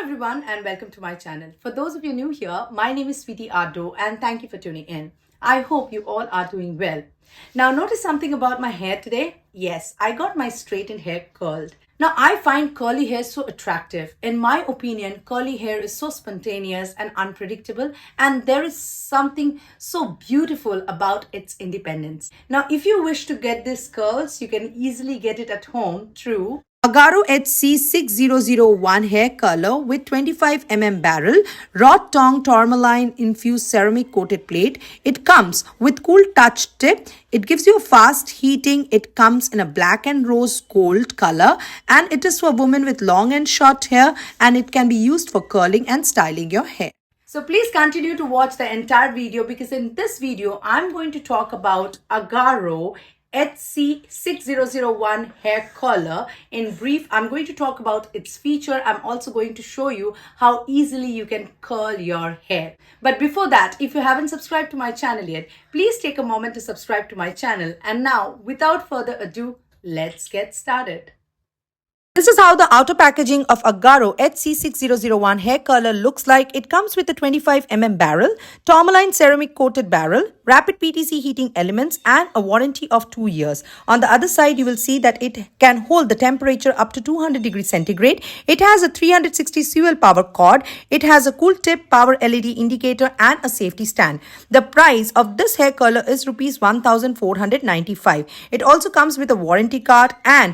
everyone and welcome to my channel. For those of you new here, my name is Sweetie Ardo and thank you for tuning in. I hope you all are doing well. Now notice something about my hair today. Yes, I got my straightened hair curled. Now I find curly hair so attractive. In my opinion, curly hair is so spontaneous and unpredictable, and there is something so beautiful about its independence. Now if you wish to get these curls, you can easily get it at home through Agaro HC6001 Hair Curler with 25 barrel, raw tongue tourmaline infused ceramic coated plate. It comes with cool touch tip. It gives you a fast heating. It comes in a black and rose gold color, and it is for women with long and short hair, and it can be used for curling and styling your hair. So please continue to watch the entire video, because in this video I'm going to talk about Agaro HC6001 Hair Curler. In brief, I'm going to talk about its feature. I'm also going to show you how easily you can curl your hair. But before that, if you haven't subscribed to my channel yet, please take a moment to subscribe to my channel. And now, without further ado, let's get started. This is how the outer packaging of Agaro HC6001 Hair Curler looks like. It comes with a 25 barrel, tourmaline ceramic coated barrel, rapid PTC heating elements, and a warranty of 2 years. On the other side, you will see that it can hold the temperature up to 200 degrees centigrade. It has a 360 CL power cord. It has a cool tip, power LED indicator, and a safety stand. The price of this hair curler is Rs 1495. It also comes with a warranty card and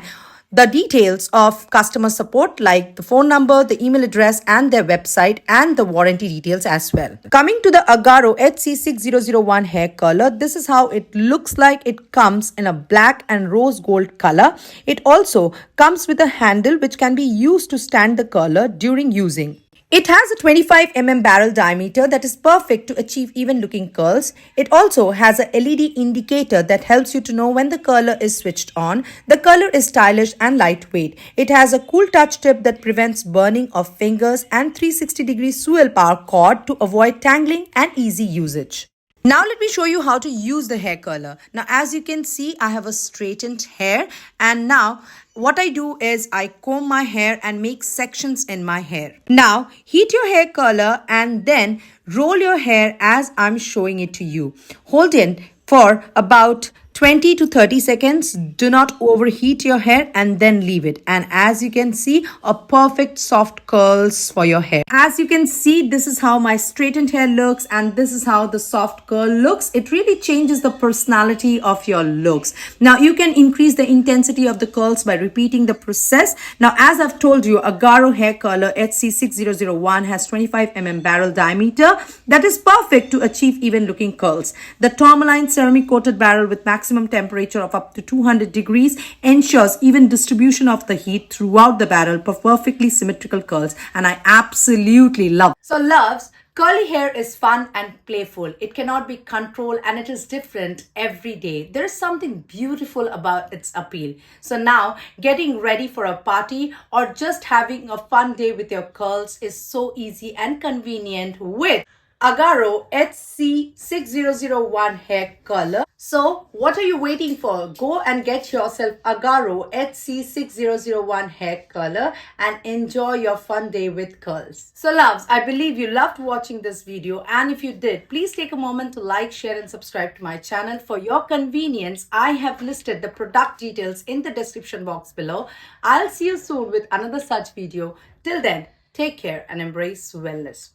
the details of customer support, like the phone number, the email address, and their website, and the warranty details as well. Coming to the Agaro HC6001 Hair Curler, this is how it looks like. It comes in a black and rose gold color. It also comes with a handle which can be used to stand the curler during using. It has a 25 barrel diameter that is perfect to achieve even looking curls. It also has a LED indicator that helps you to know when the curler is switched on. The curler is stylish and lightweight. It has a cool touch tip that prevents burning of fingers and 360 degree swirl power cord to avoid tangling and easy usage. Now let me show you how to use the hair curler. Now as you can see, I have a straightened hair, and now what I do is I comb my hair and make sections in my hair. Now heat your hair curler and then roll your hair as I'm showing it to you. Hold in for about 20 to 30 seconds. Do not overheat your hair and then leave it. And as you can see, a perfect soft curls for your hair. As you can see, this is how my straightened hair looks, and this is how the soft curl looks. It really changes the personality of your looks. Now you can increase the intensity of the curls by repeating the process. Now as I've told you, Agaro Hair Curler HC6001 has 25 barrel diameter that is perfect to achieve even looking curls. The tourmaline ceramic coated barrel with maximum temperature of up to 200 degrees ensures even distribution of the heat throughout the barrel for perfectly symmetrical curls, and I absolutely love it. So loves, curly hair is fun and playful. It cannot be controlled, and it is different every day. There is something beautiful about its appeal. So now getting ready for a party or just having a fun day with your curls is so easy and convenient with Agaro HC6001 Hair Curler. So what are you waiting for? Go and get yourself Agaro HC6001 Hair Curler and enjoy your fun day with curls. So loves, I believe you loved watching this video, and if you did, please take a moment to like, share, and subscribe to my channel. For your convenience, I have listed the product details in the description box below. I'll see you soon with another such video. Till then, take care and embrace wellness.